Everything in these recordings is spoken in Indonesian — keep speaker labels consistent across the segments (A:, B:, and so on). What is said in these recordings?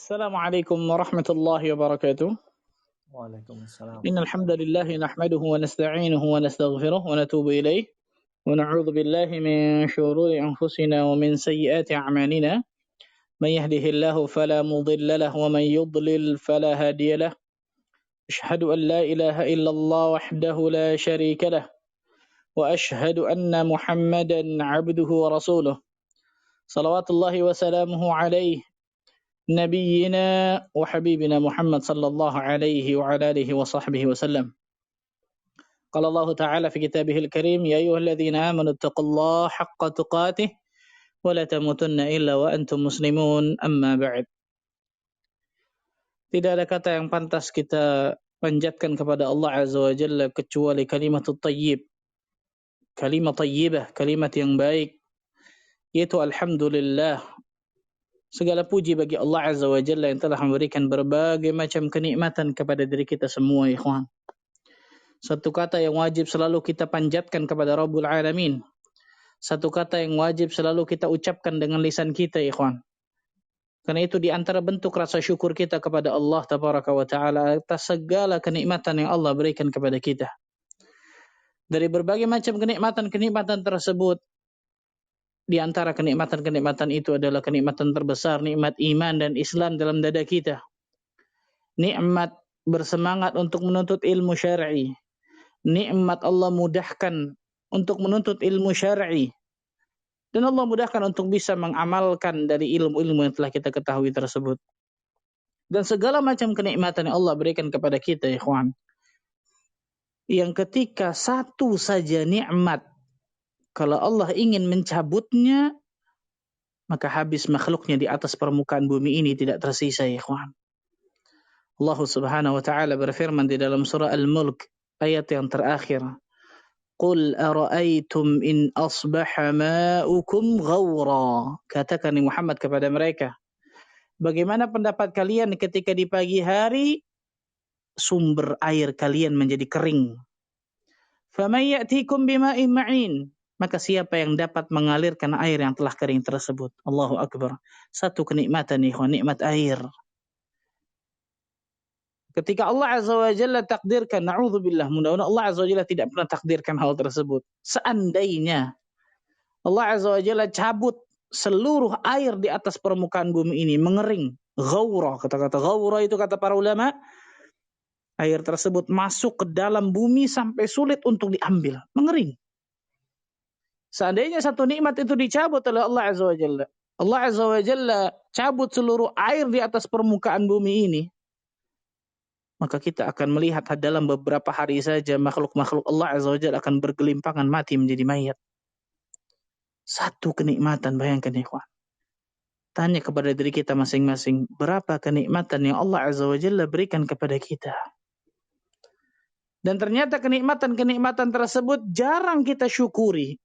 A: Assalamualaikum warahmatullahi wabarakatuh.
B: Waalaikumsalam.
A: Innal hamdalillah nahmaduhu wa nasta'inuhu wa nastaghfiruh wa natubu ilayh wa na'udzu billahi min shururi anfusina wa min sayyiati a'malina. Man yahdihillahu fala mudilla lahu wa man yudlil fala hadiya lahu. Asyhadu an la ilaha illallah wahdahu la syarika lah wa asyhadu anna Muhammadan 'abduhu wa rasuluh. Salawatullahi wa salamuhu alaihi نبينا وحبيبنا محمد صلى الله عليه وعلى آله وصحبه وسلم. قال الله تعالى في كتابه الكريم: يا أيها الذين آمنوا اتقوا الله حق تقاته ولا تموتن إلا وأنتم مسلمون أما بعد. Tidak ada kata yang pantas kita panjatkan kepada Allah Azza wa Jalla kecuali kalimatut tayyib, kalimat tayyibah, kalimat yang baik, yaitu alhamdulillah. Segala puji bagi Allah Azza wa Jalla yang telah memberikan berbagai macam kenikmatan kepada diri kita semua, ikhwan. Satu kata yang wajib selalu kita panjatkan kepada Rabbul Alamin. Satu kata yang wajib selalu kita ucapkan dengan lisan kita, ikhwan. Karena itu di antara bentuk rasa syukur kita kepada Allah Tabaraka wa Ta'ala atas segala kenikmatan yang Allah berikan kepada kita. Dari berbagai macam kenikmatan-kenikmatan tersebut, di antara kenikmatan-kenikmatan itu adalah kenikmatan terbesar, nikmat iman dan Islam dalam dada kita. Nikmat bersemangat untuk menuntut ilmu syar'i. Nikmat Allah mudahkan untuk menuntut ilmu syar'i. Dan Allah mudahkan untuk bisa mengamalkan dari ilmu-ilmu yang telah kita ketahui tersebut. Dan segala macam kenikmatan yang Allah berikan kepada kita, ikhwan. Yang ketika satu saja nikmat, kalau Allah ingin mencabutnya, maka habis makhluknya di atas permukaan bumi ini tidak tersisa, ya ikhwan. Allah Subhanahu wa Ta'ala berfirman di dalam surah Al-Mulk ayat yang terakhir, Qul ara'aytum in asbaha ma'ukum ghawra. Katakan Muhammad kepada mereka, bagaimana pendapat kalian ketika di pagi hari sumber air kalian menjadi kering? Faman ya'tikum bima'in ma'in. Maka siapa yang dapat mengalirkan air yang telah kering tersebut? Allahu Akbar. Satu kenikmatan, ikhwan, nikmat air. Ketika Allah Azza wa Jalla takdirkan, na'udzubillah, mudah-mudahan Allah Azza wa Jalla tidak pernah takdirkan hal tersebut. Seandainya Allah Azza wa Jalla cabut seluruh air di atas permukaan bumi ini, mengering, ghawra, kata-kata ghawra itu kata para ulama, air tersebut masuk ke dalam bumi sampai sulit untuk diambil, mengering. Seandainya satu nikmat itu dicabut oleh Allah Azza wa Jalla, Allah Azza wa Jalla cabut seluruh air di atas permukaan bumi ini, maka kita akan melihat dalam beberapa hari saja makhluk-makhluk Allah Azza wa Jalla akan bergelimpangan mati menjadi mayat. Satu kenikmatan, bayangkan ikhwan. Tanya kepada diri kita masing-masing, berapa kenikmatan yang Allah Azza wa Jalla berikan kepada kita. Dan ternyata kenikmatan-kenikmatan tersebut jarang kita syukuri.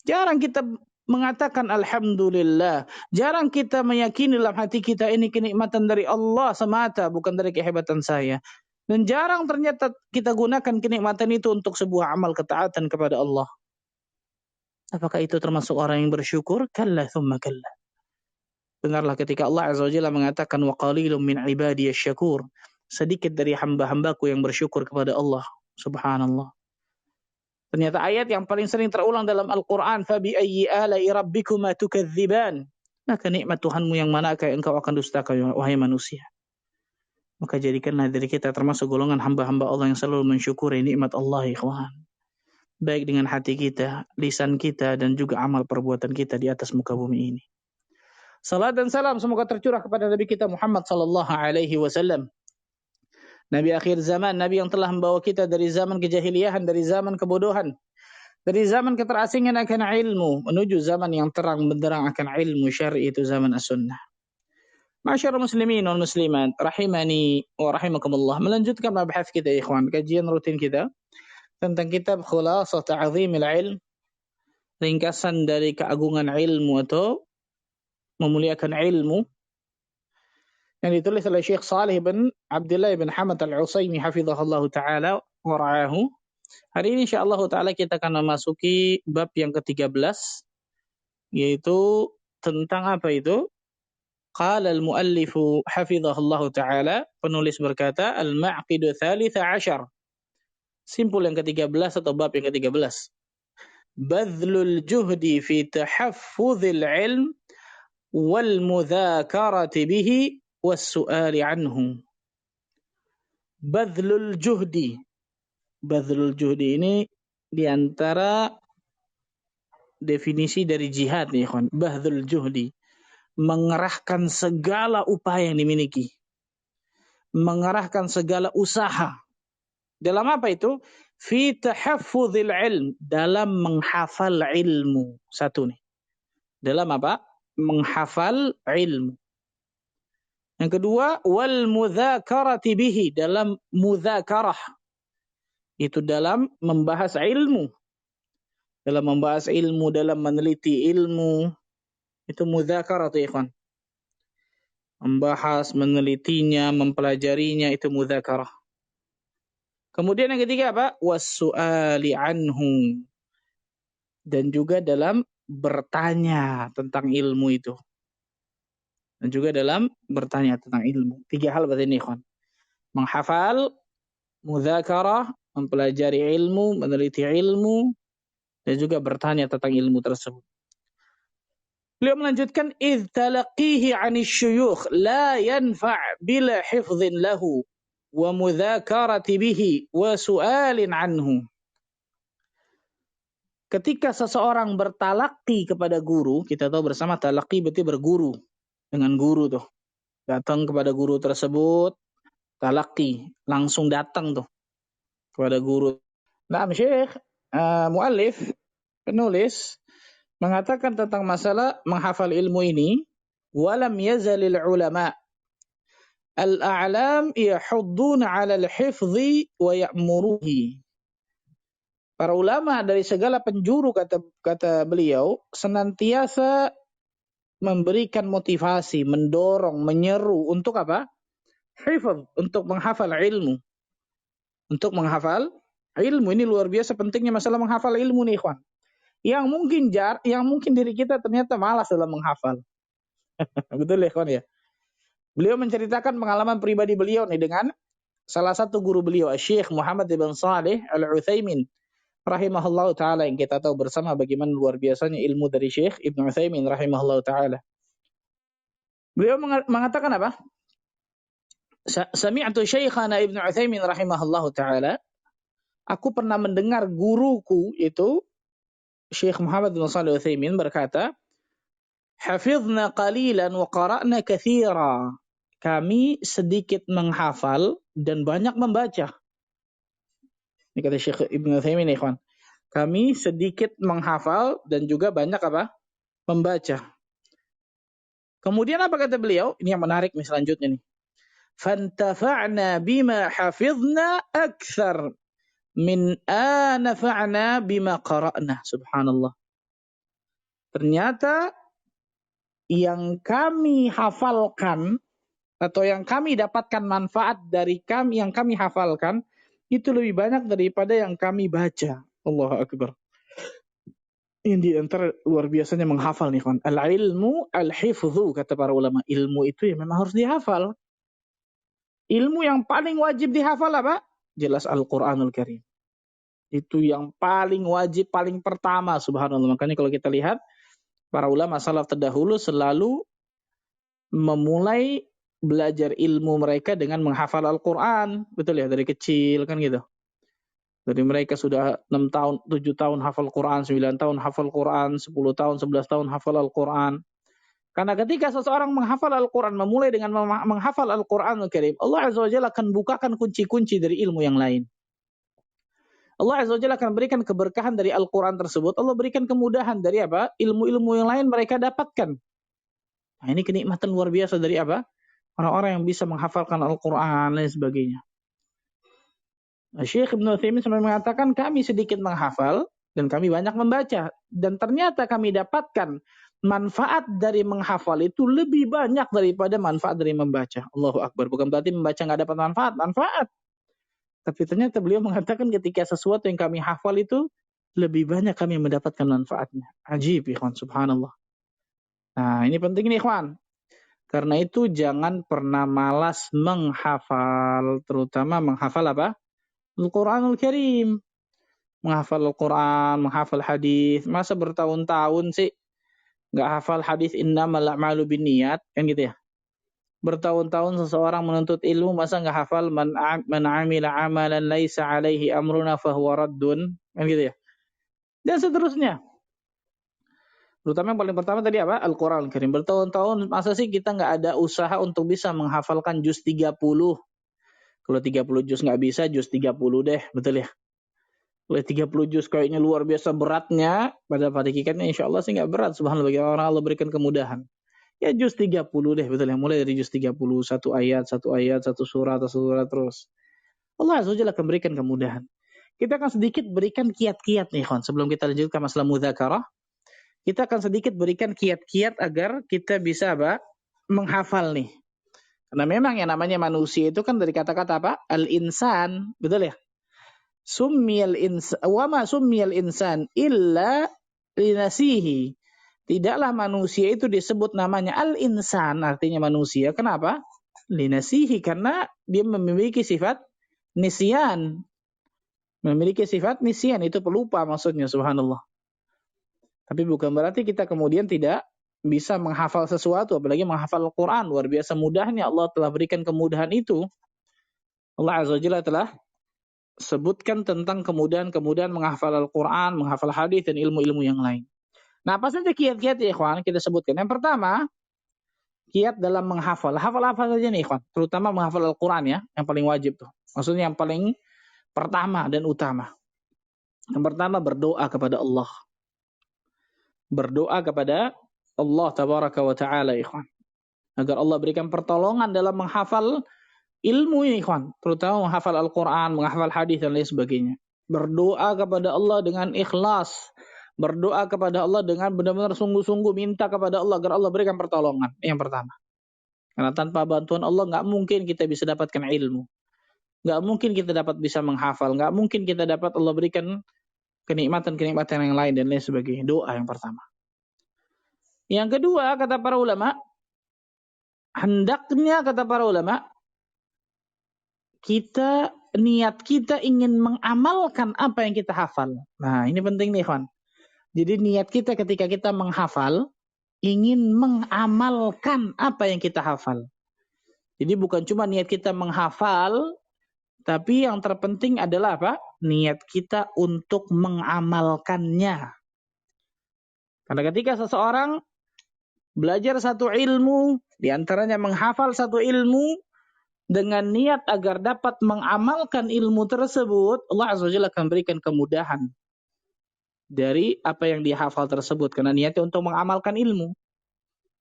A: Jarang kita mengatakan alhamdulillah. Jarang kita meyakini dalam hati kita ini kenikmatan dari Allah semata, bukan dari kehebatan saya. Dan jarang ternyata kita gunakan kenikmatan itu untuk sebuah amal ketaatan kepada Allah. Apakah itu termasuk orang yang bersyukur? Kalla thumma kalla. Dengarlah ketika Allah Azza wa Jalla mengatakan wa qalilum min ibadiyasy syakur. Sedikit dari hamba-hambaku yang bersyukur kepada Allah. Subhanallah. Ternyata ayat yang paling sering terulang dalam Al-Quran, fabi ayyi ala'i rabbikuma tukadziban. Maka nikmat Tuhanmu yang manakah engkau akan dustakan, wahai manusia. Maka jadikanlah diri kita termasuk golongan hamba-hamba Allah yang selalu mensyukuri nikmat Allah, ikhwan. Baik dengan hati kita, lisan kita, dan juga amal perbuatan kita di atas muka bumi ini. Salat dan salam semoga tercurah kepada Nabi kita Muhammad sallallahu alaihi wasallam. Nabi akhir zaman, Nabi yang telah membawa kita dari zaman kejahiliahan, dari zaman kebodohan, dari zaman keterasingan akan ilmu, menuju zaman yang terang benderang akan ilmu syar'i, itu zaman as-sunnah. Masyarul muslimin wal muslimat, rahimani wa rahimakumullah. Melanjutkan mabahas kita, ikhwan, kajian rutin kita tentang kitab Khulasah Ta'zimil Ilm, ringkasan dari keagungan ilmu atau memuliakan ilmu, yang ditulis oleh Syekh Salih bin Abdullah bin Hamad Al-Utsaimin hafizahullah ta'ala wa ra'ahu. Hari ini insyaallah ta'ala kita akan memasuki bab yang ke-13, yaitu tentang apa itu? Qala al-muallifu hafizahullahu ta'ala, penulis berkata, al-ma'qidu thalitha ashar. Simpul yang ke-13 atau bab yang ke-13. Badlul juhdi fi tahaffuzil ilm wal mudzakarati bihi was su'ali anhu. Badlul juhdi. Badlul juhdi ini diantara definisi dari jihad nih, ikhwan. Badlul juhdi. Mengerahkan segala upaya yang dimiliki. Mengerahkan segala usaha. Dalam apa itu? Fi tahaffuzil ilm. Dalam menghafal ilmu. Satu nih. Dalam apa? Menghafal ilmu. Yang kedua, wal mudzakarati bihi. Dalam mudzakarah. Itu dalam membahas ilmu. Dalam membahas ilmu, dalam meneliti ilmu. Itu mudzakarah tuh, ikhwan. Membahas, menelitinya, mempelajarinya, itu mudzakarah. Kemudian yang ketiga apa? Was-su'ali anhu. Dan juga dalam bertanya tentang ilmu itu. Dan juga dalam bertanya tentang ilmu. 3 hal berarti ini, ikhwan. Menghafal, mudzakarah, mempelajari ilmu, meneliti ilmu, dan juga bertanya tentang ilmu tersebut. Beliau melanjutkan, idh talaqihi 'ani syuyukh la yanfa' bila hifdhin lahu wa mudzakarati bihi wa su'alin anhu. Ketika seseorang bertalaqi kepada guru, kita tahu bersama talaqi berarti berguru dengan guru tuh. Datang kepada guru tersebut, talaqi, langsung datang tuh kepada guru. Nah, Syekh muallif, penulis mengatakan tentang masalah menghafal ilmu ini, walam yazalil ulama al-a'lam yahudduna 'ala al-hifdhi wa ya'muruhi. Para ulama dari segala penjuru, kata beliau, senantiasa memberikan motivasi, mendorong, menyeru untuk apa? Hifdz, untuk menghafal ilmu. Untuk menghafal ilmu. Ini luar biasa pentingnya masalah menghafal ilmu nih, ikhwan. Yang mungkin diri kita ternyata malas dalam menghafal. Betul ya, ikhwan ya? Beliau menceritakan pengalaman pribadi beliau nih dengan salah satu guru beliau, Syekh Muhammad bin Shalih Al-Utsaimin rahimahullahu ta'ala, yang kita tahu bersama bagaimana luar biasanya ilmu dari Syekh Ibn Utsaimin rahimahullahu ta'ala. Beliau mengatakan apa? Sami'tu Syekhana Ibn Utsaimin rahimahullahu ta'ala. Aku pernah mendengar guruku itu, Syekh Muhammad bin Shalih Al-Utsaimin berkata, hafizna qalilan wa qara'na katsira. Kami sedikit menghafal dan banyak membaca. Ini kata Syekh Ibn Utsaimin, ikhwan. Kami sedikit menghafal dan juga banyak apa? Membaca. Kemudian apa kata beliau? Ini yang menarik nih selanjutnya nih. Fantafa'na bima hafizna akthar min anafa'na bima qara'na. Subhanallah. Ternyata yang kami hafalkan atau yang kami dapatkan manfaat dari yang kami hafalkan itu lebih banyak daripada yang kami baca. Allahu Akbar. Ini di antara luar biasanya menghafal nih, kawan. Al-ilmu al-hifdhu, kata para ulama. Ilmu itu ya memang harus dihafal. Ilmu yang paling wajib dihafal apa? Jelas Al-Quranul Karim. Itu yang paling wajib, paling pertama, subhanallah. Makanya kalau kita lihat, para ulama salaf terdahulu selalu memulai belajar ilmu mereka dengan menghafal Al-Quran. Betul ya, dari kecil kan gitu. Dari mereka sudah 6 tahun, 7 tahun hafal Quran, 9 tahun hafal Quran, 10 tahun, 11 tahun hafal Al-Quran. Karena ketika seseorang menghafal Al-Quran, memulai dengan menghafal Al-Quran Al-Karim, Allah Azza wa Jalla akan bukakan kunci-kunci dari ilmu yang lain. Allah Azza wa Jalla akan berikan keberkahan dari Al-Quran tersebut. Allah berikan kemudahan dari apa? Ilmu-ilmu yang lain mereka dapatkan. Nah, ini kenikmatan luar biasa dari apa? Orang-orang yang bisa menghafalkan Al-Quran dan sebagainya. Syekh Ibn Utsaimin sampai mengatakan kami sedikit menghafal dan kami banyak membaca. Dan ternyata kami dapatkan manfaat dari menghafal itu lebih banyak daripada manfaat dari membaca. Allahu Akbar. Bukan berarti membaca nggak dapat manfaat. Tapi ternyata beliau mengatakan ketika sesuatu yang kami hafal itu lebih banyak kami mendapatkan manfaatnya. Ajib, ikhwan, subhanallah. Nah, ini penting nih, ikhwan. Karena itu jangan pernah malas menghafal, terutama menghafal apa? Al-Quranul Karim. Menghafal Al-Quran, menghafal hadis. Masa bertahun-tahun sih nggak hafal hadis innamal a'malu binniyat, kan gitu ya? Bertahun-tahun seseorang menuntut ilmu, masa nggak hafal man amila amalan laisa alaihi amruna fahuwa raddun, kan gitu ya? Dan seterusnya. Terutama yang paling pertama tadi apa? Al-Quran Al-Karim. Bertahun-tahun, masa sih kita nggak ada usaha untuk bisa menghafalkan juz 30? Kalau 30 juz nggak bisa, juz 30 deh, betul ya? Kalau 30 juz kayaknya luar biasa beratnya, pada hakikatnya insya Allah sih nggak berat. Subhanallah, bagi orang Allah berikan kemudahan. Ya juz 30 deh, betul ya? Mulai dari juz 30, satu ayat, satu surat terus. Allah Azza wa Jalla akan berikan kemudahan. Kita akan sedikit berikan kiat-kiat nih, kawan. Sebelum kita lanjutkan masalah mudzakarah, kita akan sedikit berikan kiat-kiat agar kita bisa apa? Menghafal nih. Karena memang yang namanya manusia itu kan dari kata-kata apa? Al-insan, betul ya? Wa ma summiyal insan illa linasihi. Tidaklah manusia itu disebut namanya al-insan, artinya manusia. Kenapa? Linasihi, karena dia memiliki sifat nisyan. Memiliki sifat nisyan, itu pelupa maksudnya, subhanallah. Tapi bukan berarti kita kemudian tidak bisa menghafal sesuatu, apalagi menghafal Al-Quran. Luar biasa mudahnya, Allah telah berikan kemudahan itu. Allah Azza wa Jalla telah sebutkan tentang kemudahan-kemudahan menghafal Al-Quran, menghafal hadis dan ilmu-ilmu yang lain. Nah, apa saja kiat-kiat ya ikhwan kita sebutkan? Yang pertama, kiat dalam menghafal. Hafal apa saja nih ikhwan? Terutama menghafal Al-Quran ya, yang paling wajib tuh. Maksudnya yang paling pertama dan utama. Yang pertama, berdoa kepada Allah. Berdoa kepada Allah tabaraka wa ta'ala ikhwan. Agar Allah berikan pertolongan dalam menghafal ilmu ini ikhwan. Terutama menghafal Al-Quran, menghafal hadis dan lain sebagainya. Berdoa kepada Allah dengan ikhlas. Berdoa kepada Allah dengan benar-benar sungguh-sungguh minta kepada Allah agar Allah berikan pertolongan. Yang pertama. Karena tanpa bantuan Allah nggak mungkin kita bisa dapatkan ilmu. Nggak mungkin kita dapat bisa menghafal. Nggak mungkin kita dapat Allah berikan kenikmatan-kenikmatan yang lain dan lain sebagainya. Doa yang pertama. Yang kedua, kata para ulama, hendaknya kata para ulama, niat kita ingin mengamalkan apa yang kita hafal. Nah, ini penting nih, Ikhwan. Jadi niat kita ketika kita menghafal, ingin mengamalkan apa yang kita hafal. Jadi bukan cuma niat kita menghafal, tapi yang terpenting adalah apa? Niat kita untuk mengamalkannya. Karena ketika seseorang belajar satu ilmu, diantaranya menghafal satu ilmu, dengan niat agar dapat mengamalkan ilmu tersebut, Allah Azza wa Jalla akan berikan kemudahan dari apa yang dihafal tersebut. Karena niatnya untuk mengamalkan ilmu.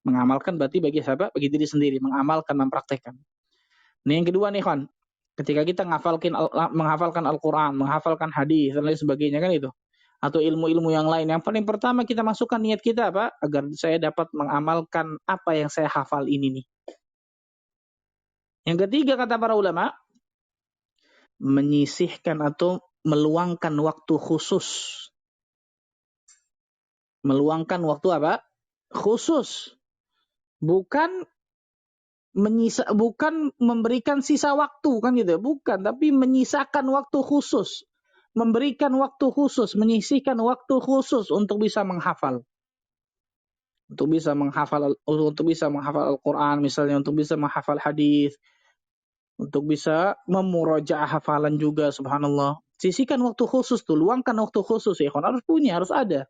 A: Mengamalkan berarti bagi siapa? Bagi diri sendiri. Mengamalkan, mempraktekkan. Nah yang kedua nih, Khan. Ketika kita menghafalkan Al-Quran, menghafalkan hadis dan lain sebagainya kan itu. Atau ilmu-ilmu yang lain. Yang paling pertama kita masukkan niat kita apa? Agar saya dapat mengamalkan apa yang saya hafal ini nih. Yang ketiga kata para ulama, menyisihkan atau meluangkan waktu khusus. Meluangkan waktu apa? Khusus. Bukan memberikan sisa waktu kan gitu. Bukan, tapi menyisakan waktu khusus. Memberikan waktu khusus, menyisihkan waktu khusus untuk bisa menghafal. Untuk bisa menghafal Al-Quran misalnya, untuk bisa menghafal hadis, untuk bisa memurojaah hafalan juga, subhanallah. Sisihkan waktu khusus tuh, luangkan waktu khusus ya, harus punya, harus ada.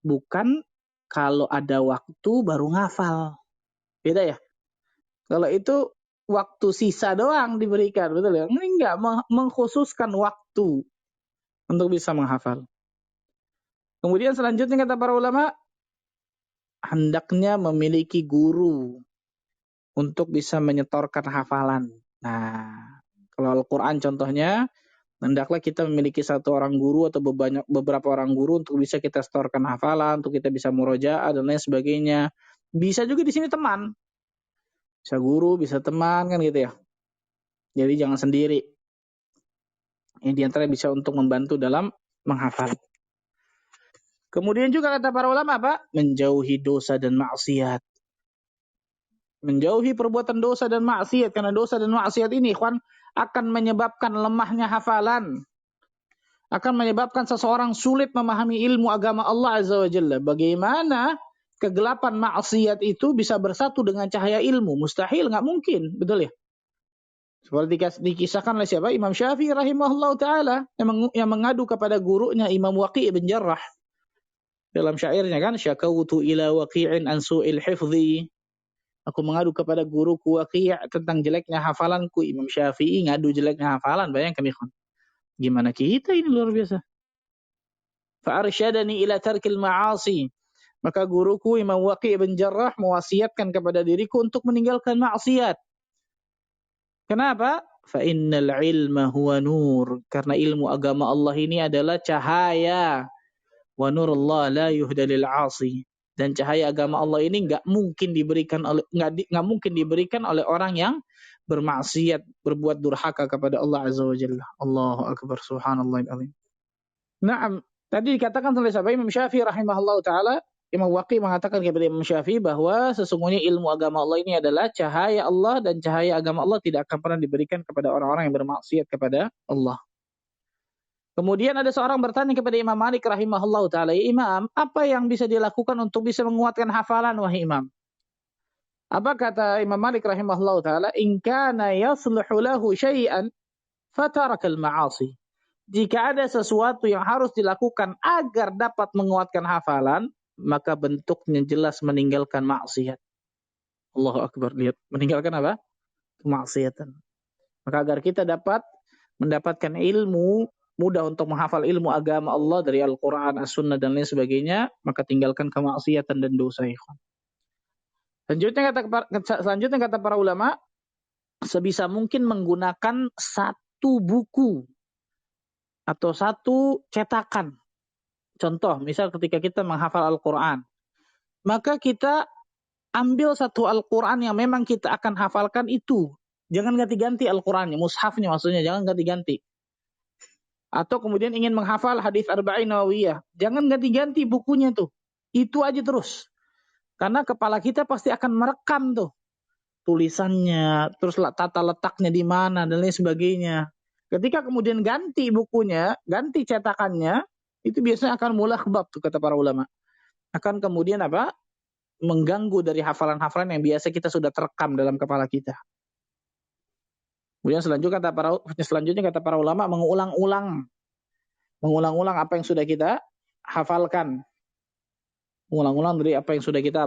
A: Bukan kalau ada waktu baru ngafal. Beda ya? Kalau itu waktu sisa doang diberikan, betul ya? Ini enggak, mengkhususkan waktu untuk bisa menghafal. Kemudian selanjutnya kata para ulama, hendaknya memiliki guru untuk bisa menyetorkan hafalan. Nah, kalau Al-Quran contohnya, hendaklah kita memiliki satu orang guru atau beberapa orang guru untuk bisa kita setorkan hafalan, untuk kita bisa murojaah dan lain sebagainya. Bisa juga di sini teman. Bisa guru, bisa teman kan gitu ya. Jadi jangan sendiri. Ini diantara bisa untuk membantu dalam menghafal. Kemudian juga kata para ulama apa? Menjauhi dosa dan maksiat. Menjauhi perbuatan dosa dan maksiat, karena dosa dan maksiat ini ikhwan akan menyebabkan lemahnya hafalan, akan menyebabkan seseorang sulit memahami ilmu agama Allah Azza wa Jalla. Bagaimana kegelapan maksiat itu bisa bersatu dengan cahaya ilmu? Mustahil, nggak mungkin, betul ya? Seperti dikisahkan oleh siapa? Imam Syafi'i rahimahullah ta'ala yang mengadu kepada gurunya Imam Waqi' bin Jarrah. Dalam syairnya kan, syakautu ila waqi'in an su'il hifzi. Aku mengadu kepada guruku Waqi' tentang jeleknya hafalanku. Imam Syafi'i ngadu jeleknya hafalan. Bayangkan ikhwan. Gimana kita ini, luar biasa. Fa'arsyadani ila tarkil ma'asi. Maka guruku Imam Waqi' bin Jarrah mewasiatkan kepada diriku untuk meninggalkan maksiat. Kenapa? Fa innal ilma huwa nur. Karena ilmu agama Allah ini adalah cahaya. Wa nurullah la yuhda lil 'asi. Dan cahaya agama Allah ini enggak mungkin diberikan oleh orang yang bermaksiat, berbuat durhaka kepada Allah Azza wa Jalla. Allahu akbar, subhanallahil azim. Naam, tadi dikatakan oleh sahabat Imam Syafi'i rahimahullah taala, Imam Waqi' mengatakan kepada Imam Syafi'i bahwa sesungguhnya ilmu agama Allah ini adalah cahaya Allah, dan cahaya agama Allah tidak akan pernah diberikan kepada orang-orang yang bermaksiat kepada Allah. Kemudian ada seorang bertanya kepada Imam Malik rahimahullah ta'ala, ya Imam, apa yang bisa dilakukan untuk bisa menguatkan hafalan, wahai Imam? Apa kata Imam Malik rahimahullah ta'ala? In kana yasluhu lahu syai'an fatarakal ma'asi. Jika ada sesuatu yang harus dilakukan agar dapat menguatkan hafalan, maka bentuknya jelas meninggalkan maksiat. Allahu akbar, lihat. Meninggalkan apa? Kemaksiatan. Maka agar kita dapat mendapatkan ilmu, mudah untuk menghafal ilmu agama Allah dari Al-Quran, As-Sunnah, dan lain sebagainya, maka tinggalkan kemaksiatan dan dosa. Selanjutnya kata para ulama, sebisa mungkin menggunakan satu buku atau satu cetakan. Contoh, misal ketika kita menghafal Al-Quran, maka kita ambil satu Al-Quran yang memang kita akan hafalkan itu. Jangan ganti-ganti Al-Qurannya, mushafnya maksudnya, jangan ganti-ganti. Atau kemudian ingin menghafal hadis Arba'in Nawawiyah, jangan ganti-ganti bukunya tuh. Itu aja terus. Karena kepala kita pasti akan merekam tuh tulisannya, terus tata letaknya di mana dan lain sebagainya. Ketika kemudian ganti bukunya, ganti cetakannya, itu biasanya akan mulakbab tuh kata para ulama. Akan kemudian apa? Mengganggu dari hafalan-hafalan yang biasa kita sudah terekam dalam kepala kita. Kemudian selanjutnya kata para ulama, mengulang-ulang apa yang sudah kita hafalkan. Mengulang-ulang dari apa yang sudah kita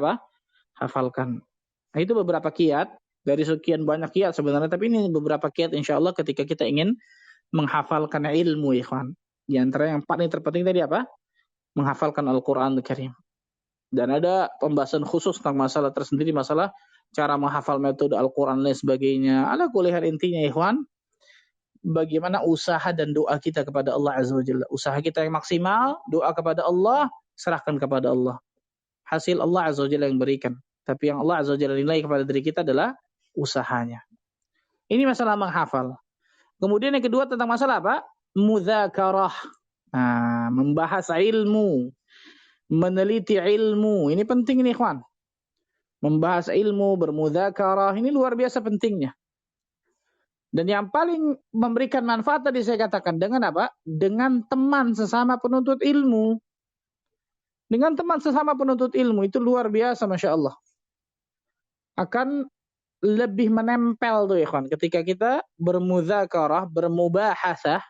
A: hafalkan. Nah, itu beberapa kiat dari sekian banyak kiat sebenarnya, tapi ini beberapa kiat insyaallah ketika kita ingin menghafalkan ilmu, ikhwan. Di antara yang paling terpenting tadi apa? Menghafalkan Al-Qur'an Al-Karim. Dan ada pembahasan khusus tentang masalah tersendiri, masalah cara menghafal metode Al-Quran dan sebagainya. Ala kulli hal, intinya ikhwan, bagaimana usaha dan doa kita kepada Allah Azza wa Jalla. Usaha kita yang maksimal, doa kepada Allah, serahkan kepada Allah. Hasil Allah Azza wa Jalla yang berikan. Tapi yang Allah Azza wa Jalla nilai kepada diri kita adalah usahanya. Ini masalah menghafal. Kemudian yang kedua tentang masalah apa? Mudzakarah. Nah, membahas ilmu, meneliti ilmu. Ini penting ini ikhwan. Membahas ilmu, bermudzakarah, ini luar biasa pentingnya. Dan yang paling memberikan manfaat tadi saya katakan dengan apa? Dengan teman sesama penuntut ilmu. Dengan teman sesama penuntut ilmu itu luar biasa, Masya Allah. Akan lebih menempel tuh ikhwan. Ketika kita bermudzakarah, bermubahasah,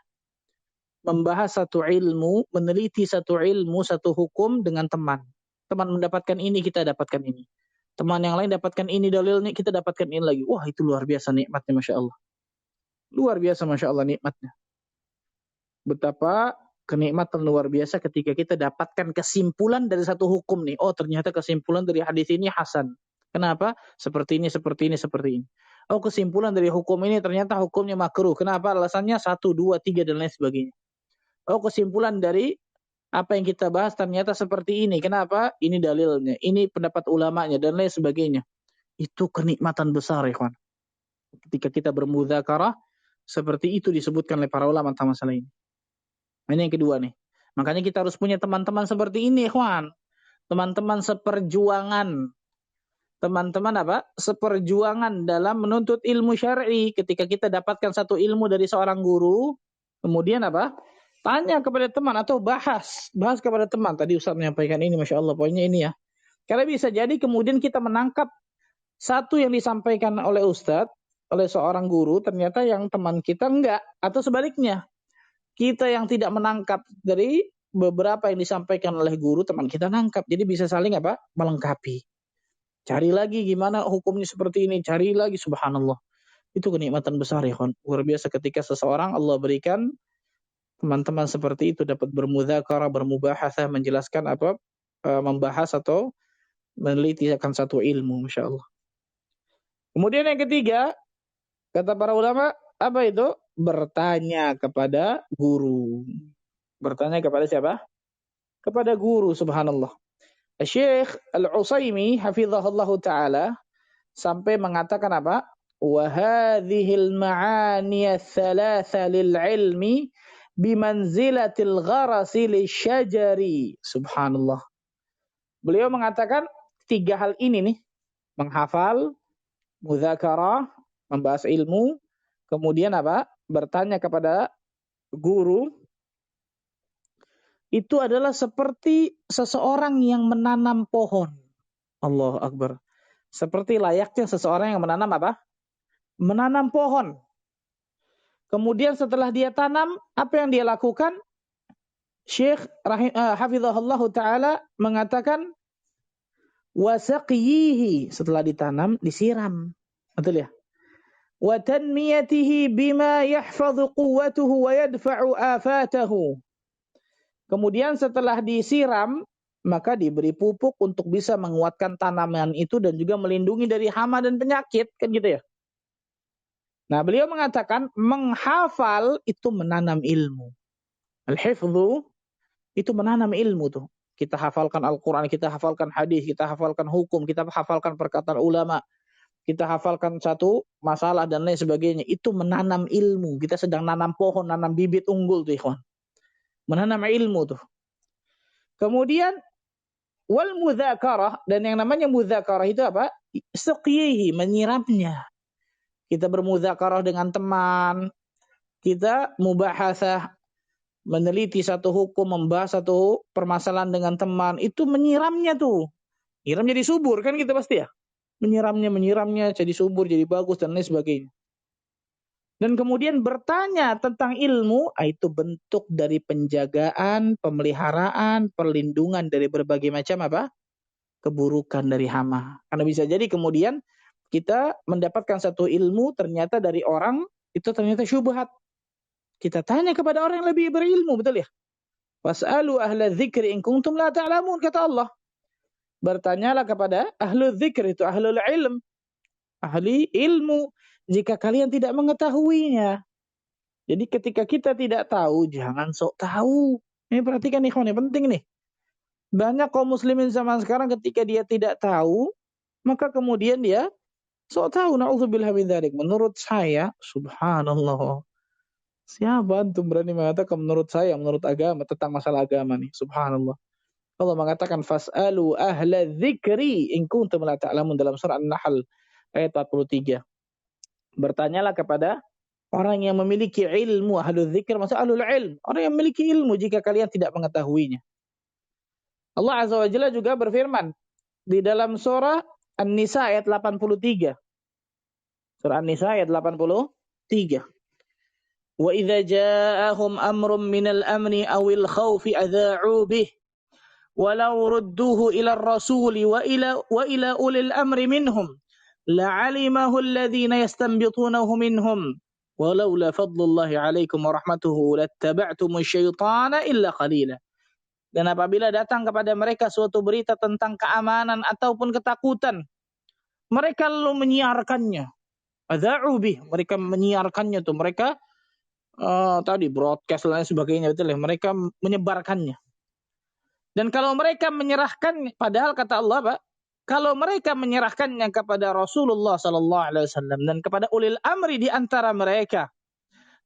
A: membahas satu ilmu, meneliti satu ilmu, satu hukum dengan teman. Teman mendapatkan ini, kita dapatkan ini. Teman yang lain dapatkan ini dalilnya, kita dapatkan ini lagi. Wah, itu luar biasa nikmatnya, Masya Allah. Luar biasa, Masya Allah, nikmatnya. Betapa kenikmatan luar biasa ketika kita dapatkan kesimpulan dari satu hukum nih. Oh, ternyata kesimpulan dari hadis ini hasan. Kenapa? Seperti ini, seperti ini, seperti ini. Oh, kesimpulan dari hukum ini ternyata hukumnya makruh. Kenapa? Alasannya 1, 2, 3, dan lain sebagainya. Oh, kesimpulan dari apa yang kita bahas ternyata seperti ini. Kenapa? Ini dalilnya, ini pendapat ulamanya, dan lain sebagainya. Itu kenikmatan besar, ikhwan. Ketika kita bermudzakarah, seperti itu disebutkan oleh para ulama tentang masalah ini. Ini yang kedua nih. Makanya kita harus punya teman-teman seperti ini, ikhwan. Teman-teman seperjuangan. teman-teman seperjuangan dalam menuntut ilmu syar'i. Ketika kita dapatkan satu ilmu dari seorang guru, kemudian tanya kepada teman atau bahas kepada teman. Tadi Ustaz menyampaikan ini, Masya Allah, poinnya ini ya. Karena bisa jadi kemudian kita menangkap satu yang disampaikan oleh Ustaz, oleh seorang guru, ternyata yang teman kita enggak. Atau sebaliknya, kita yang tidak menangkap dari beberapa yang disampaikan oleh guru, teman kita nangkap. Jadi bisa saling melengkapi. Cari lagi gimana hukumnya seperti ini, cari lagi, subhanallah. Itu kenikmatan besar ya, luar biasa ketika seseorang Allah berikan teman-teman seperti itu dapat bermudzakarah, bermubahatsah, menjelaskan membahas atau meneliti akan satu ilmu, Masya Allah. Kemudian yang ketiga, kata para ulama, apa itu? Bertanya kepada guru. Bertanya kepada siapa? Kepada guru, subhanallah. Syekh Al-Utsaimin hafizahullahu taala sampai mengatakan apa? Wa hadhil ma'ani ats-tsalatsa lil ilmi bimanzilatil gharasi lisyajari. Subhanallah. Beliau mengatakan tiga hal ini nih, menghafal, mudzakarah, membahas ilmu, kemudian bertanya kepada guru, itu adalah seperti seseorang yang menanam pohon. Allahu Akbar. Seperti layaknya seseorang yang menanam menanam pohon. Kemudian setelah dia tanam, apa yang dia lakukan? Syekh hafizahullahu taala mengatakan wasaqyihi, setelah ditanam disiram. Betul ya? Wa tanmiyatihi bima yahfadhu quwwatuhu wa yadfa'u afatahu. Kemudian setelah disiram, maka diberi pupuk untuk bisa menguatkan tanaman itu dan juga melindungi dari hama dan penyakit, kan gitu ya. Nah, beliau mengatakan menghafal itu menanam ilmu. Al-hifdhu itu menanam ilmu tuh. Kita hafalkan Al-Quran, kita hafalkan hadis, kita hafalkan hukum, kita hafalkan perkataan ulama, kita hafalkan satu masalah dan lain sebagainya. Itu menanam ilmu. Kita sedang nanam pohon, nanam bibit unggul tuh, ikhwan. Menanam ilmu tuh. Kemudian wal mudzakarah, dan yang namanya mudzakarah itu apa? Suqyihi, menyiramnya. Kita bermudzakarah dengan teman, kita mubahatsah, meneliti satu hukum, membahas satu permasalahan dengan teman, itu menyiramnya tuh. Nyiram jadi subur kan kita pasti ya. Menyiramnya jadi subur, jadi bagus dan lain sebagainya. Dan kemudian bertanya tentang ilmu, itu bentuk dari penjagaan, pemeliharaan, perlindungan dari berbagai macam keburukan dari hama. Karena bisa jadi kemudian kita mendapatkan satu ilmu ternyata dari orang itu ternyata syubhat. Kita tanya kepada orang yang lebih berilmu, betul ya? Was'alu ahla dzikri in kuntum la ta'lamun, kata Allah. Bertanyalah kepada ahlu dzikr, itu ahlul ilm, ahli ilmu, jika kalian tidak mengetahuinya. Jadi ketika kita tidak tahu, jangan sok tahu. Ini perhatikan nih, kawan, penting nih. Banyak kaum muslimin zaman sekarang ketika dia tidak tahu, maka kemudian dia sok tahu. Na'udzubillah min dzalik. Menurut saya, subhanallah. Siapa antum berani mengatakan menurut saya, menurut agama, tentang masalah agama nih? Subhanallah. Allah mengatakan fas'alu ahla dzikri in kuntum la ta'lamun dalam surah An-Nahl ayat 43. Bertanyalah kepada orang yang memiliki ilmu, ahlu dzikr, maksudnya ahlul ilm, orang yang memiliki ilmu jika kalian tidak mengetahuinya. Allah Azza wa Jalla juga berfirman di dalam surah An-Nisa ayat 83. Surah An-Nisa ayat 83. Wa idza ja'ahum amrun minal amni awil khawfi adha'u bih walau rudduhu ila ar-rasuli wa ila ulil amri minhum la'alimahu alladhina yastanbitunahu minhum walaula fadlullahi 'alaikum wa rahmatuhu lattaba'tumus syaitana illa qalila. Dan apabila datang kepada mereka suatu berita tentang keamanan ataupun ketakutan, mereka lalu menyiarkannya. Adza'u bih, mereka menyiarkannya tuh, mereka tadi broadcast dan lain sebagainya, betul ya, mereka menyebarkannya. Dan kalau mereka menyerahkan, padahal kata Allah kalau mereka menyerahkannya kepada Rasulullah sallallahu alaihi wasallam dan kepada ulil amri di antara mereka,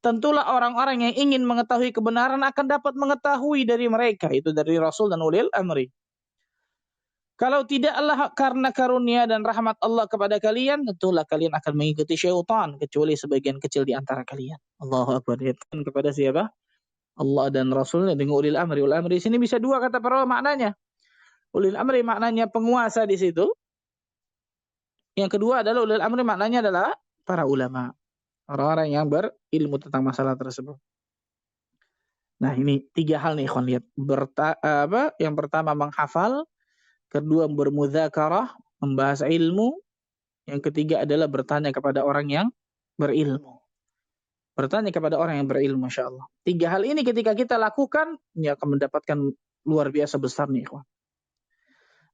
A: tentulah orang-orang yang ingin mengetahui kebenaran akan dapat mengetahui dari mereka, itu dari Rasul dan ulil amri. Kalau tidaklah karena karunia dan rahmat Allah kepada kalian, tentulah kalian akan mengikuti syaitan, kecuali sebagian kecil di antara kalian. Allahu Akbar. Kepada siapa? Allah dan Rasulnya dengan ulil amri. Ulil amri di sini bisa dua kata para ulama maknanya. Ulil amri maknanya penguasa di situ. Yang kedua adalah ulil amri maknanya adalah para ulama. Orang-orang yang berilmu tentang masalah tersebut. Nah ini tiga hal nih ikhwan lihat. Yang pertama menghafal, kedua bermudzakarah, membahas ilmu, yang ketiga adalah bertanya kepada orang yang berilmu. Bertanya kepada orang yang berilmu, Masya Allah. Tiga hal ini ketika kita lakukan, ini akan mendapatkan luar biasa besar nih ikhwan.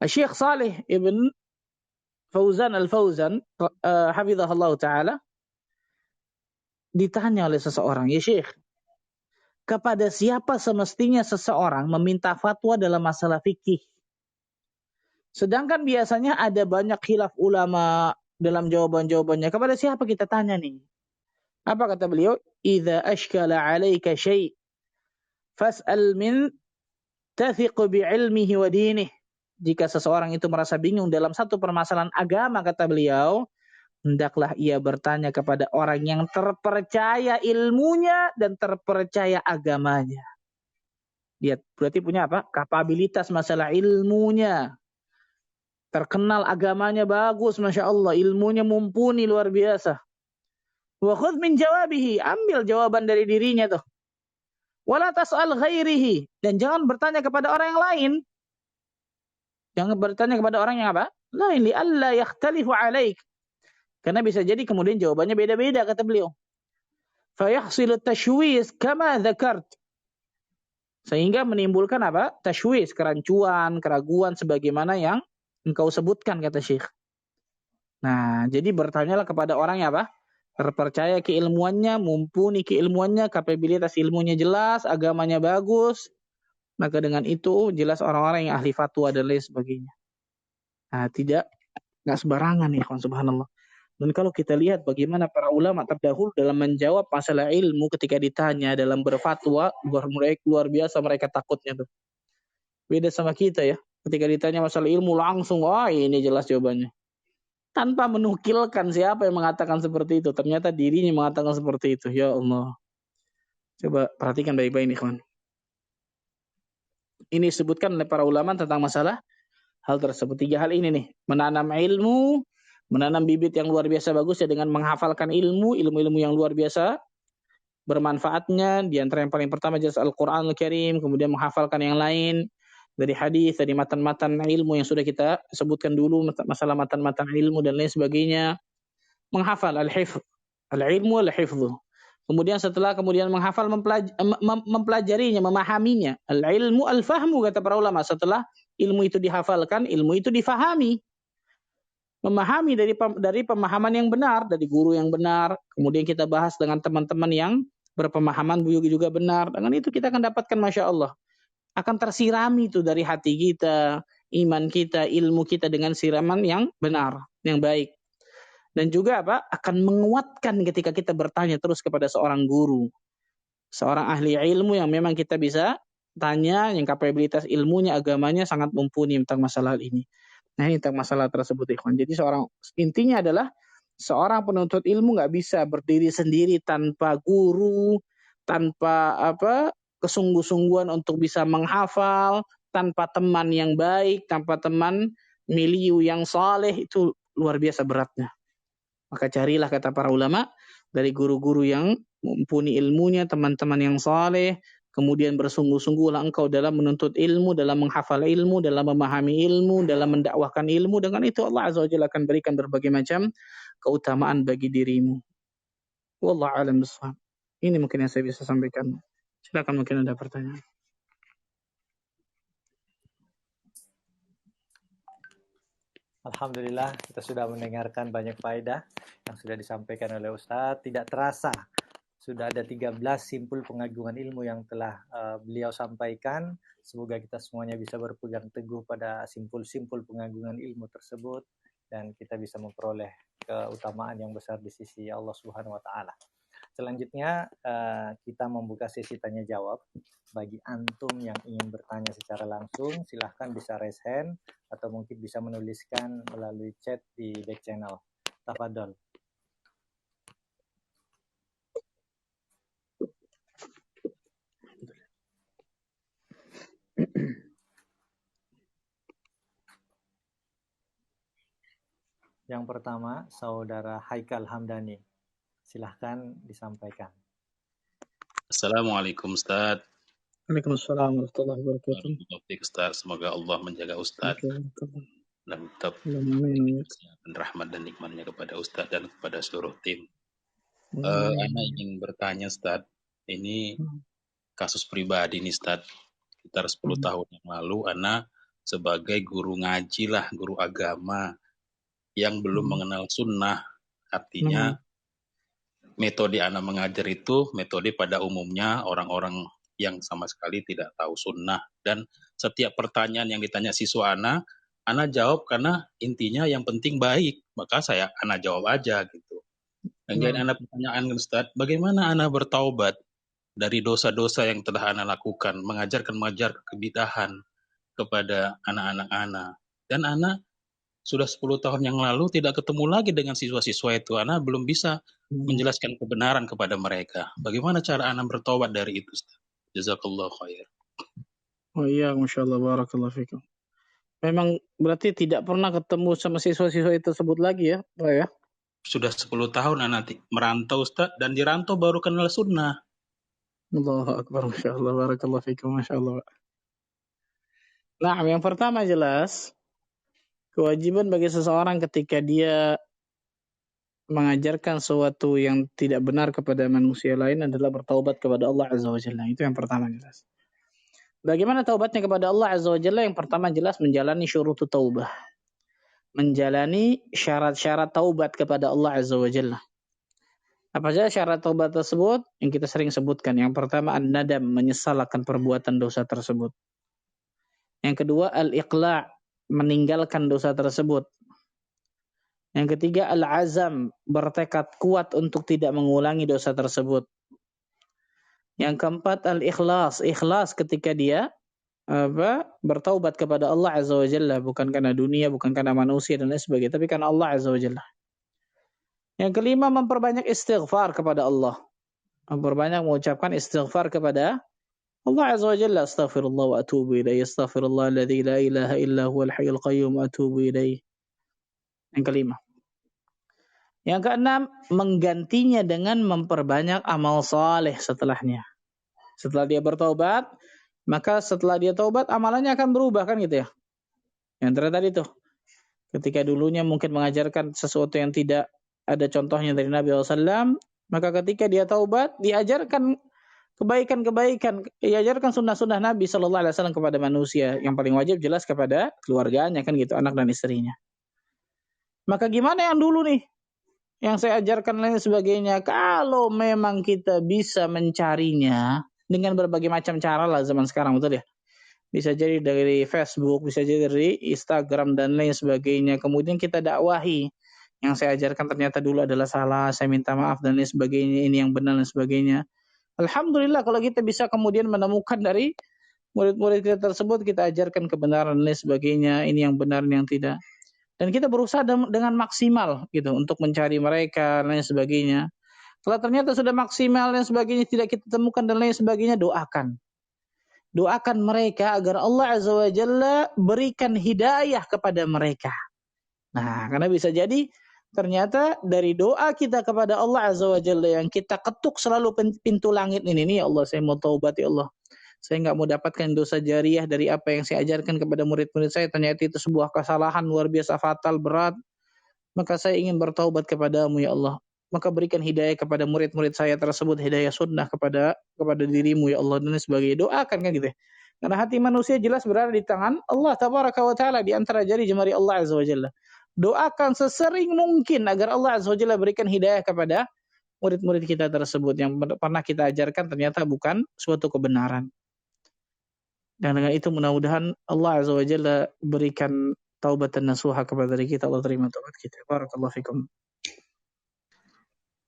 A: Syekh Saleh Ibn Fauzan Al-Fauzan, hafizahullah ta'ala, ditanya oleh seseorang, ya Syekh, kepada siapa semestinya seseorang meminta fatwa dalam masalah fikih? Sedangkan biasanya ada banyak khilaf ulama dalam jawaban-jawabannya. Kepada siapa kita tanya nih? Apa kata beliau? Idza ashkala 'alaika syai' fas'al min tathiqu bi'ilmihi wa dinihi. Jika seseorang itu merasa bingung dalam satu permasalahan agama, kata beliau, hendaklah ia bertanya kepada orang yang terpercaya ilmunya dan terpercaya agamanya. Dia berarti punya apa? Kapabilitas masalah ilmunya. Terkenal agamanya bagus, Masya Allah. Ilmunya mumpuni luar biasa. Wa khudh min jawabihi. Ambil jawaban dari dirinya tuh. Wala tas'al ghairihi. Dan jangan bertanya kepada orang yang lain. Jangan bertanya kepada orang yang apa? Lain. Li'alla yakhtalifu alaik. Karena bisa jadi kemudian jawabannya beda-beda, kata beliau. Fayahsilu tashwis kama dzakart. Sehingga menimbulkan apa? Tashwis, kerancuan, keraguan sebagaimana yang engkau sebutkan, kata Syekh. Nah, jadi bertanyalah kepada orang yang apa? Terpercaya keilmuannya, mumpuni keilmuannya, kapabilitas ilmunya jelas, agamanya bagus. Maka dengan itu jelas orang-orang yang ahli fatwa dan lain sebagainya. Nah, nggak sembarangan nih, subhanallah. Dan kalau kita lihat bagaimana para ulama terdahulu dalam menjawab masalah ilmu ketika ditanya dalam berfatwa, luar biasa mereka takutnya tuh. Beda sama kita ya. Ketika ditanya masalah ilmu langsung, wah ini jelas jawabannya. Tanpa menukilkan siapa yang mengatakan seperti itu. Ternyata dirinya mengatakan seperti itu. Ya Allah. Coba perhatikan baik-baik nih kawan. Ini disebutkan oleh para ulama tentang masalah hal tersebut. Tiga hal ini nih. Menanam ilmu, menanam bibit yang luar biasa bagus ya dengan menghafalkan ilmu-ilmu yang luar biasa bermanfaatnya. Di antara yang paling pertama jelas Al-Quran Al-Karim, kemudian menghafalkan yang lain dari hadis, dari matan-matan ilmu yang sudah kita sebutkan dulu, masalah matan-matan ilmu dan lain sebagainya. Menghafal al-hifz, al-ilmu al-hifz. Kemudian setelah menghafal, mempelajarinya, memahaminya. Al-ilmu al-fahmu, kata para ulama. Setelah ilmu itu dihafalkan, ilmu itu difahami. Memahami dari pemahaman yang benar, dari guru yang benar. Kemudian kita bahas dengan teman-teman yang berpemahaman juga benar. Dengan itu kita akan dapatkan, Masya Allah, akan tersirami itu dari hati kita, iman kita, ilmu kita dengan siraman yang benar, yang baik. Dan juga akan menguatkan ketika kita bertanya terus kepada seorang guru, seorang ahli ilmu yang memang kita bisa tanya, yang kapabilitas ilmunya, agamanya sangat mumpuni tentang masalah ini. Nah ini tentang masalah tersebut, ikhwan. Jadi intinya adalah seorang penuntut ilmu nggak bisa berdiri sendiri tanpa guru, tanpa kesungguh-sungguhan untuk bisa menghafal, tanpa teman yang baik, tanpa teman milieu yang saleh, itu luar biasa beratnya. Maka carilah, kata para ulama, dari guru-guru yang mumpuni ilmunya, teman-teman yang saleh. Kemudian bersungguh-sungguhlah engkau dalam menuntut ilmu, dalam menghafal ilmu, dalam memahami ilmu, dalam mendakwahkan ilmu. Dengan itu Allah Azza wa Jalla akan berikan berbagai macam keutamaan bagi dirimu. Wallahu a'lam bishawab. Ini mungkin yang saya bisa sampaikan. Silakan, mungkin ada pertanyaan.
B: Alhamdulillah, kita sudah mendengarkan banyak faedah yang sudah disampaikan oleh Ustadz. Tidak terasa sudah ada 13 simpul pengagungan ilmu yang telah beliau sampaikan. Semoga kita semuanya bisa berpegang teguh pada simpul-simpul pengagungan ilmu tersebut dan kita bisa memperoleh keutamaan yang besar di sisi Allah Subhanahu wa taala. Selanjutnya kita membuka sesi tanya jawab. Bagi antum yang ingin bertanya secara langsung, silahkan bisa raise hand atau mungkin bisa menuliskan melalui chat di back channel. Tafadhol. Yang pertama, Saudara Haikal Hamdani. Silahkan disampaikan.
C: Assalamualaikum Ustaz.
A: Waalaikumsalam warahmatullahi wabarakatuh.
C: Ustaz, semoga Allah menjaga Ustaz dan tetap memberikan rahmat dan nikmatnya kepada Ustaz dan kepada seluruh tim. Ana ingin bertanya Ustaz, ini kasus pribadi nih Ustaz. Sekitar 10 tahun yang lalu Ana sebagai guru ngaji lah, guru agama yang belum mengenal sunnah. Artinya metode Ana mengajar itu metode pada umumnya orang-orang yang sama sekali tidak tahu sunnah, dan setiap pertanyaan yang ditanya siswa Ana jawab karena intinya yang penting baik, maka Ana jawab aja gitu. Kemudian Ana pertanyaan Ustaz, bagaimana Ana bertaubat dari dosa-dosa yang telah Ana lakukan, mengajar kebidahan kepada anak-anak Ana, dan Ana sudah 10 tahun yang lalu tidak ketemu lagi dengan siswa-siswa itu. Ana belum bisa menjelaskan kebenaran kepada mereka. Bagaimana cara Ana bertobat dari itu, Ustaz? Jazakallah khair.
A: Oh iya, Masya Allah, barakallahu fikum. Memang berarti tidak pernah ketemu sama siswa-siswa itu tersebut lagi ya, Pak ya?
C: Sudah 10 tahun Ana merantau, Ustaz, dan di rantau baru kenal sunnah.
A: Allahu Akbar, Masya Allah, barakallahu fikum, Masya Allah. Nah, yang pertama jelas, kewajiban bagi seseorang ketika dia mengajarkan sesuatu yang tidak benar kepada manusia lain adalah bertaubat kepada Allah Azza wa Jalla. Itu yang pertama jelas. Bagaimana taubatnya kepada Allah Azza wa Jalla? Yang pertama jelas menjalani syurutut taubah. Menjalani syarat-syarat taubat kepada Allah Azza wa Jalla. Apa saja syarat taubat tersebut? Yang kita sering sebutkan. Yang pertama an-nadam, menyesal akan perbuatan dosa tersebut. Yang kedua al-iqla', meninggalkan dosa tersebut. Yang ketiga al-azam, bertekad kuat untuk tidak mengulangi dosa tersebut. Yang keempat al-ikhlas, ikhlas ketika dia bertaubat kepada Allah Azza wa Jalla, bukan karena dunia, bukan karena manusia dan lain sebagainya, tapi karena Allah Azza wa Jalla. Yang kelima memperbanyak istighfar kepada Allah. Memperbanyak mengucapkan istighfar kepada Allah Azza wa Jalla. Astaghfirullah wa atubu ilaih, astaghfirullah alladzi la ilaha illa huwal hayyul qayyum wa atubu ilaih. Yang kelima. Yang keenam, menggantinya dengan memperbanyak amal saleh setelahnya. Setelah dia bertaubat, maka setelah dia taubat amalannya akan berubah kan gitu ya. Yang tadi tuh, ketika dulunya mungkin mengajarkan sesuatu yang tidak ada contohnya dari Nabi SAW, maka ketika dia taubat, diajarkan kebaikan-kebaikan, diajarkan sunnah-sunnah Nabi SAW kepada manusia. Yang paling wajib jelas kepada keluarganya kan gitu, anak dan istrinya. Maka gimana yang dulu nih? Yang saya ajarkan lain sebagainya, kalau memang kita bisa mencarinya dengan berbagai macam cara lah zaman sekarang, betul ya? Bisa jadi dari Facebook, bisa jadi dari Instagram dan lain sebagainya. Kemudian kita dakwahi, yang saya ajarkan ternyata dulu adalah salah, saya minta maaf dan lain sebagainya, ini yang benar dan sebagainya. Alhamdulillah kalau kita bisa kemudian menemukan dari murid-murid kita tersebut, kita ajarkan kebenaran dan lain sebagainya, ini yang benar, ini yang tidak. Dan kita berusaha dengan maksimal gitu untuk mencari mereka dan lain sebagainya. Kalau ternyata sudah maksimal dan sebagainya tidak kita temukan dan lain sebagainya, doakan. Doakan mereka agar Allah Azza wa Jalla berikan hidayah kepada mereka. Nah, karena bisa jadi ternyata dari doa kita kepada Allah Azza wa Jalla yang kita ketuk selalu pintu langit ini, nih ya Allah, saya mau taubat ya Allah. Saya nggak mau dapatkan dosa jariah dari apa yang saya ajarkan kepada murid-murid saya. Ternyata itu sebuah kesalahan luar biasa, fatal, berat. Maka saya ingin bertaubat kepadamu ya Allah. Maka berikan hidayah kepada murid-murid saya tersebut, hidayah sunnah kepada dirimu ya Allah, dan sebagainya. Doakan kan gitu ya. Karena hati manusia jelas berada di tangan Allah Tabaraka wa Ta'ala, di antara jari jemari Allah Azza wa Jalla. Doakan sesering mungkin agar Allah Azza wa Jalla berikan hidayah kepada murid-murid kita tersebut yang pernah kita ajarkan ternyata bukan suatu kebenaran. Dan dengan itu mudah-mudahan Allah Azza wa Jalla berikan taubatan nasuha kepada diri kita. Allah terima taubat kita. Barakallahu fikum.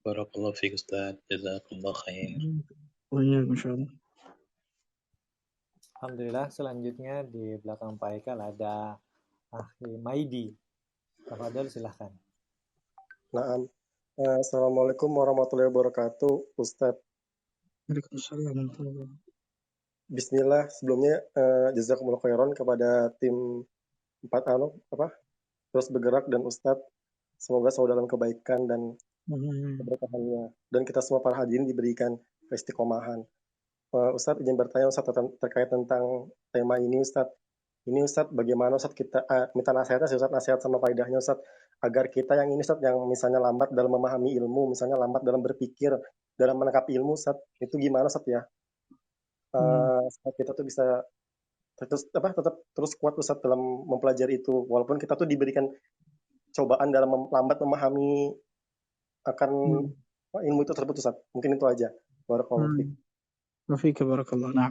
C: Barakallahu fiik Ustaz. Jazakallah khair.
A: Banyak, Masya Allah.
B: Alhamdulillah, selanjutnya di belakang Pak Haikal ada Ahli Maidi. Tafadhol, silahkan.
D: Naam. Assalamualaikum warahmatullahi wabarakatuh, Ustadz.
A: Waalaikumsalam.
D: Bismillah, sebelumnya jazakumullah khairan kepada tim 4 terus bergerak dan Ustadz. Semoga selalu dalam kebaikan dan keberkahannya. Dan kita semua para hadirin diberikan keistiqomahan. Ustadz izin bertanya Ustadz terkait tentang tema ini Ustadz. Ini Ustadz bagaimana Ustadz kita minta nasihatnya sih Ustadz, nasihat sama faedahnya Ustadz, agar kita yang ini Ustadz yang misalnya lambat dalam memahami ilmu, misalnya lambat dalam berpikir, dalam menangkap ilmu Ustadz, itu gimana Ustadz ya? Supaya kita tuh bisa tetap terus kuat Ustadz dalam mempelajari itu, walaupun kita tuh diberikan cobaan dalam lambat memahami akan ilmu itu tersebut Ustadz. Mungkin itu aja. Barakallahu fiik.
A: Barakallah. Nah,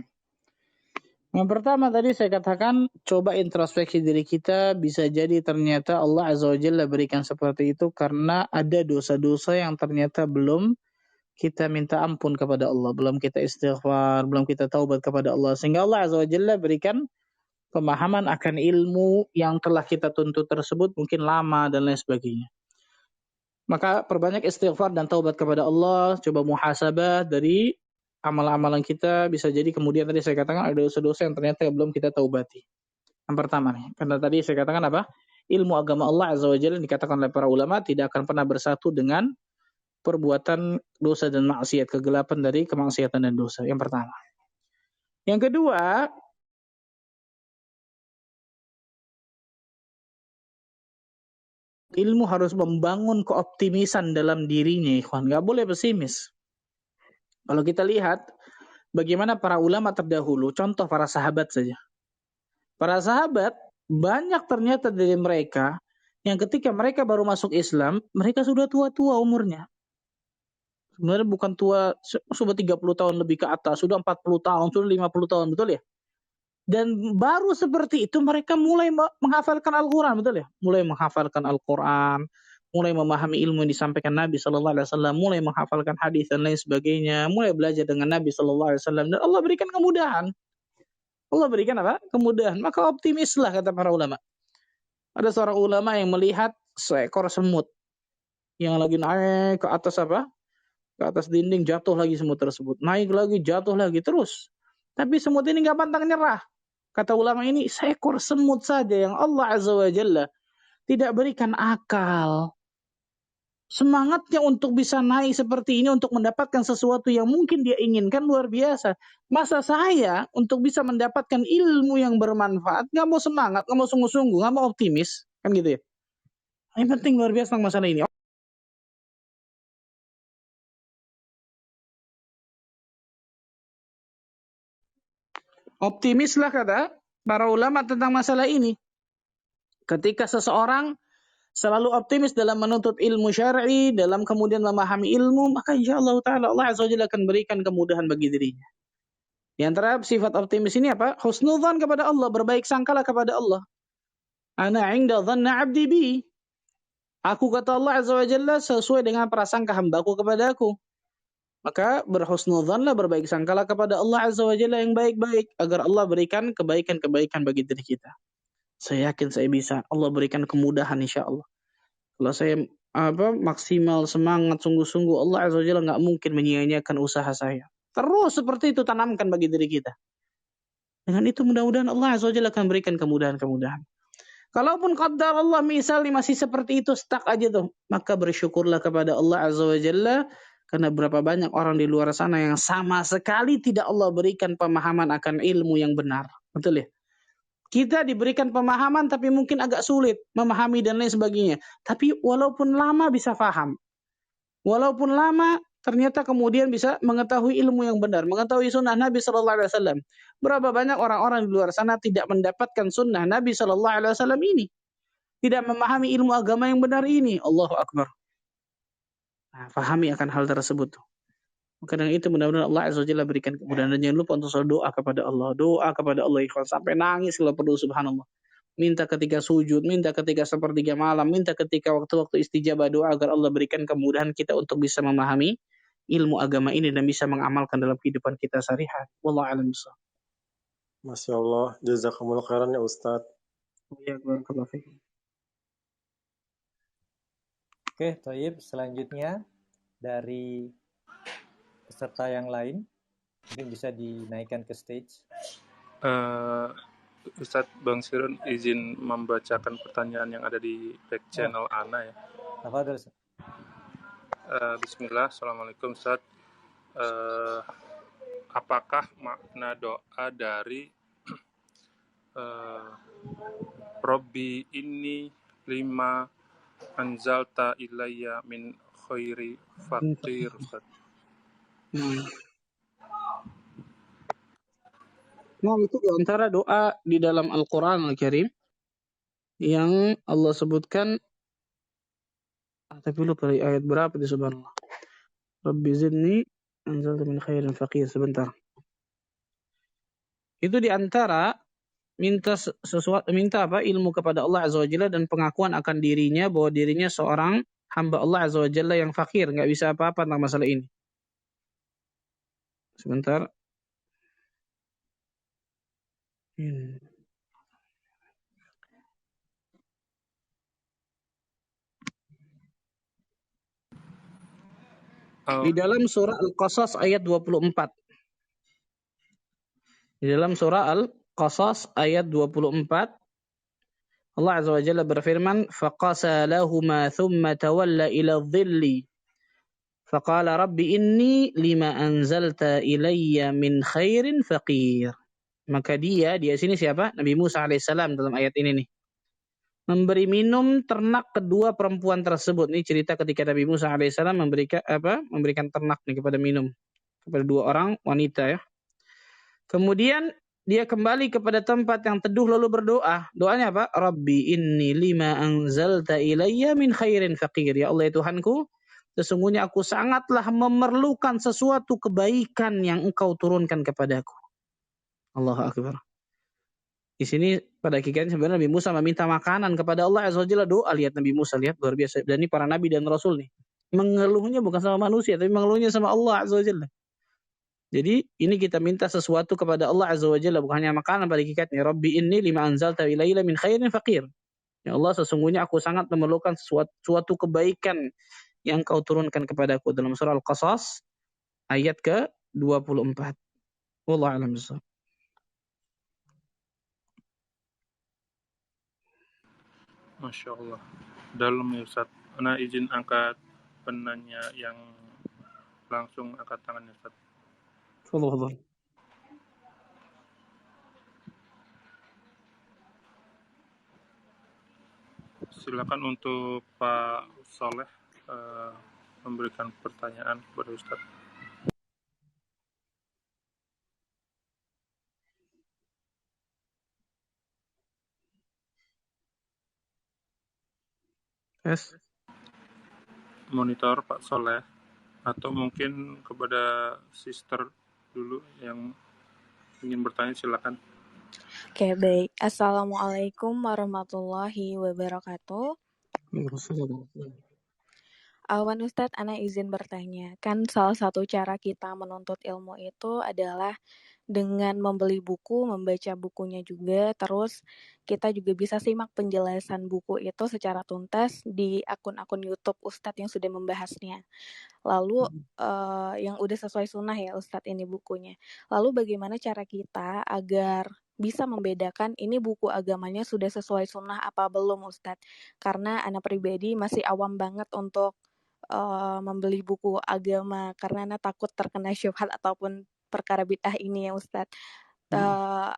A: yang pertama tadi saya katakan coba introspeksi diri kita, bisa jadi ternyata Allah Azza wa Jalla berikan seperti itu karena ada dosa-dosa yang ternyata belum kita minta ampun kepada Allah, belum kita istighfar, belum kita taubat kepada Allah, sehingga Allah Azza wa Jalla berikan pemahaman akan ilmu yang telah kita tuntut tersebut mungkin lama dan lain sebagainya. Maka perbanyak istighfar dan taubat kepada Allah, coba muhasabah dari amalan-amalan kita, bisa jadi kemudian tadi saya katakan ada dosa-dosa yang ternyata belum kita taubati. Yang pertama nih, karena tadi saya katakan apa? Ilmu agama Allah Azza wa Jalla dikatakan oleh para ulama tidak akan pernah bersatu dengan perbuatan dosa dan maksiat, kegelapan dari kemaksiatan dan dosa. Yang pertama. Yang kedua, ilmu harus membangun keoptimisan dalam dirinya, ikhwan. Nggak boleh pesimis. Kalau kita lihat bagaimana para ulama terdahulu, contoh para sahabat saja. Para sahabat, banyak ternyata dari mereka yang ketika mereka baru masuk Islam, mereka sudah tua-tua umurnya. Sebenarnya bukan tua, sudah 30 tahun lebih ke atas, sudah 40 tahun, sudah 50 tahun, betul ya? Dan baru seperti itu mereka mulai menghafalkan Al-Quran, betul ya? Mulai menghafalkan Al-Quran, mulai memahami ilmu yang disampaikan Nabi SAW, mulai menghafalkan hadis dan lain sebagainya, mulai belajar dengan Nabi SAW, dan Allah berikan kemudahan. Allah berikan apa? Kemudahan. Maka optimislah kata para ulama. Ada seorang ulama yang melihat seekor semut yang lagi naik ke atas apa? Ke atas dinding, jatuh lagi semut tersebut. Naik lagi, jatuh lagi, terus. Tapi semut ini nggak pantang nyerah. Kata ulama ini, seekor semut saja yang Allah Azza wa Jalla tidak berikan akal. Semangatnya untuk bisa naik seperti ini, untuk mendapatkan sesuatu yang mungkin dia inginkan luar biasa. Masa saya untuk bisa mendapatkan ilmu yang bermanfaat, nggak mau semangat, nggak mau sungguh-sungguh, nggak mau optimis. Kan gitu ya. Yang penting luar biasa tentang masalah ini. Optimislah kata para ulama tentang masalah ini. Ketika seseorang selalu optimis dalam menuntut ilmu syar'i, dalam kemudian memahami ilmu, maka insyaallah ta'ala Allah Azza wa Jalla akan berikan kemudahan bagi dirinya. Di antara sifat optimis ini apa? Husnudzan kepada Allah, berbaik sangkalah kepada Allah. Ana 'inda dhanna 'abdi bi. Aku kata Allah Azza wa Jalla sesuai dengan prasangka hambaku kepada aku. Maka berhusnudzanlah, berbaik sangkalah kepada Allah Azza wa Jalla yang baik-baik agar Allah berikan kebaikan-kebaikan bagi diri kita. Saya yakin saya bisa. Allah berikan kemudahan insyaallah. Kalau saya maksimal semangat sungguh-sungguh, Allah Azza wa Jalla nggak mungkin menyia-nyiakan usaha saya. Terus seperti itu tanamkan bagi diri kita. Dengan itu mudah-mudahan Allah Azza wa Jalla akan berikan kemudahan-kemudahan. Kalaupun qadar Allah misalnya masih seperti itu, stuck aja tuh, maka bersyukurlah kepada Allah Azza wa Jalla, karena berapa banyak orang di luar sana yang sama sekali tidak Allah berikan pemahaman akan ilmu yang benar. Betul ya? Kita diberikan pemahaman tapi mungkin agak sulit memahami dan lain sebagainya. Tapi walaupun lama bisa faham. Walaupun lama ternyata kemudian bisa mengetahui ilmu yang benar, mengetahui sunnah Nabi SAW. Berapa banyak orang-orang di luar sana tidak mendapatkan sunnah Nabi SAW ini. Tidak memahami ilmu agama yang benar ini. Allahu Akbar. Nah, fahami akan hal tersebut. Maka dengan itu mudah-mudahan Allah Azza wa Jalla berikan kemudahan. Dan jangan lupa untuk selalu doa kepada Allah. Doa kepada Allah ikhwan. Sampai nangis kalau perlu, subhanallah. minta ketika sujud, minta ketika sepertiga malam, minta ketika waktu-waktu istijabah doa agar Allah berikan kemudahan kita untuk bisa memahami ilmu agama ini dan bisa mengamalkan dalam kehidupan kita sehari-hari. Wallahu a'lam bishawab.
D: Masya Allah, jazakumullah khairan ya Ustadz.
A: Ya, barakallahu fiik.
B: Oke, Thayyib. Selanjutnya dari peserta yang lain, mungkin bisa dinaikkan ke stage.
E: Ustadz Bang Sirun izin membacakan pertanyaan yang ada di back channel Ana ya.
B: Apa terus?
E: Bismillah, Assalamualaikum Ustadz. Apakah makna doa dari Robbi inni lima anzalta ilayya min khairi faqir, Ustadz?
A: Nah, itu di antara doa di dalam Al-Quran Al-Karim yang Allah sebutkan, tapi lupa ayat berapa di subhanallah. Rabbi zidni anzalta min khairin faqir. Sebentar. Itu di antara minta apa? Ilmu kepada Allah Azza wa Jalla dan pengakuan akan dirinya bahwa dirinya seorang hamba Allah Azza wa Jalla yang fakir, nggak bisa apa-apa tentang masalah ini. Sebentar. Di dalam surah Al-Qasas ayat 24. Di dalam surah Al-Qasas ayat 24, Allah Azza wa Jalla berfirman, فَقَسَى لَهُمَا ثُمَّ تَوَلَّ إِلَى الظِّلِّ فَقَالَ رَبِّ إِنِّي لِمَا أَنزَلْتَ إِلَيَّ مِنْ خَيْرٍ فَقِيرٍ. Maka dia sini siapa? Nabi Musa alaihissalam dalam ayat ini nih. Memberi minum ternak kedua perempuan tersebut. Ini cerita ketika Nabi Musa alaihissalam memberikan ternak nih kepada minum kepada dua orang wanita ya. Kemudian dia kembali kepada tempat yang teduh lalu berdoa. Doanya apa? Rabbi inni lima anzalta ilayya min khairin faqir. Ya Allah ya Tuhanku, sesungguhnya aku sangatlah memerlukan sesuatu kebaikan yang Engkau turunkan kepadaku. Allahu Akbar. Di sini pada hakikatnya sebenarnya Nabi Musa meminta makanan kepada Allah Azza wa Jalla. Doa, lihat Nabi Musa, lihat luar biasa. Dan ini para nabi dan rasul nih. Mengeluhnya bukan sama manusia, tapi mengeluhnya sama Allah Azza wa Jalla. Jadi ini kita minta sesuatu kepada Allah Azza wa Jalla, bukan hanya makanan pada hakikatnya. Rabbi inni lima anzalta ilayya min khairin faqir. Ya Allah, sesungguhnya aku sangat memerlukan suatu kebaikan yang Kau turunkan kepadaku. Dalam surah Al-Qasas ayat ke-24. Wallahu a'lam bishawab.
E: Masya Allah. Dalam ya Ustaz. Ana izin angkat penanya yang langsung angkat tangannya Ustaz.
A: Fadhal.
E: Silakan untuk Pak Saleh memberikan pertanyaan kepada Ustaz.
A: Yes.
E: Monitor Pak Soleh, atau mungkin kepada sister dulu yang ingin bertanya, silakan.
F: Oke, baik. Assalamualaikum warahmatullahi wabarakatuh. Awan Ustadz, Ana izin bertanya. Kan salah satu cara kita menuntut ilmu itu adalah dengan membeli buku, membaca bukunya juga, terus kita juga bisa simak penjelasan buku itu secara tuntas di akun-akun YouTube Ustadz yang sudah membahasnya. Lalu yang udah sesuai sunnah ya Ustadz ini bukunya. Lalu bagaimana cara kita agar bisa membedakan ini buku agamanya sudah sesuai sunnah apa belum Ustadz? Karena anak pribadi masih awam banget untuk membeli buku agama karena anak takut terkena syubhat ataupun perkara bid'ah ini ya Ustadz.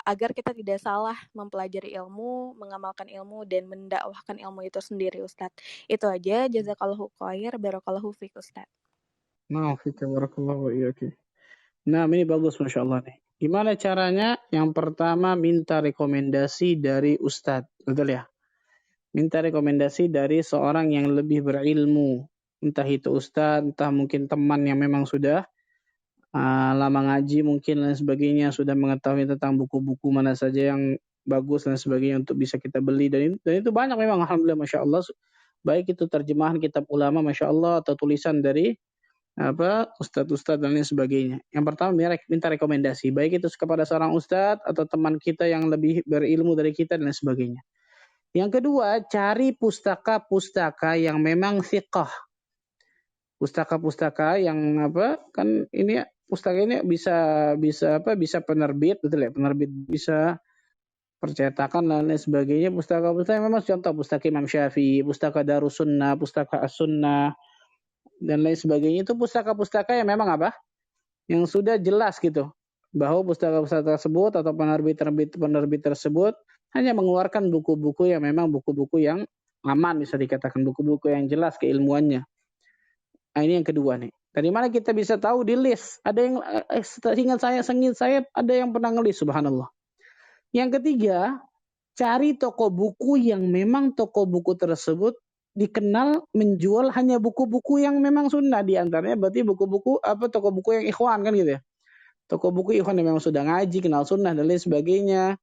F: Agar kita tidak salah mempelajari ilmu, mengamalkan ilmu, dan mendakwahkan ilmu itu sendiri Ustadz. Itu aja. Jazakallahu khair, barakallahu fiik Ustadz.
A: Nah, barakallahu iyaki. Nah, ini bagus Masya Allah nih. Gimana caranya? Yang pertama minta rekomendasi dari Ustadz. Betul ya? Minta rekomendasi dari seorang yang lebih berilmu. Entah itu Ustadz, entah mungkin teman yang memang sudah lama ngaji mungkin dan sebagainya, sudah mengetahui tentang buku-buku mana saja yang bagus dan sebagainya untuk bisa kita beli, dan itu banyak memang, alhamdulillah, masya Allah, baik itu terjemahan kitab ulama masya Allah atau tulisan dari ustadz-ustadz dan lain sebagainya. Yang pertama minta rekomendasi, baik itu kepada seorang ustadz atau teman kita yang lebih berilmu dari kita dan lain sebagainya. Yang kedua, cari pustaka-pustaka yang memang thiqah. Pustaka-pustaka yang kan ini pustaka ini bisa penerbit, betul ya, penerbit bisa percetakan dan lain sebagainya. Pustaka-pustaka memang contoh pustaka Imam Syafi'i, pustaka Darus Sunnah, pustaka As-Sunnah dan lain sebagainya. Itu pustaka-pustaka yang memang yang sudah jelas gitu bahwa pustaka-pustaka tersebut atau penerbit tersebut hanya mengeluarkan buku-buku yang memang buku-buku yang aman, bisa dikatakan buku-buku yang jelas keilmuannya. Nah, ini yang kedua nih. Dari mana kita bisa tahu? Di list. Ada yang seingat saya ada yang pernah ngelis, subhanallah. Yang ketiga, cari toko buku yang memang toko buku tersebut dikenal menjual hanya buku-buku yang memang sunnah. Di antaranya berarti buku-buku toko buku yang ikhwan kan gitu ya. Toko buku ikhwan yang memang sudah ngaji, kenal sunnah dan lain sebagainya.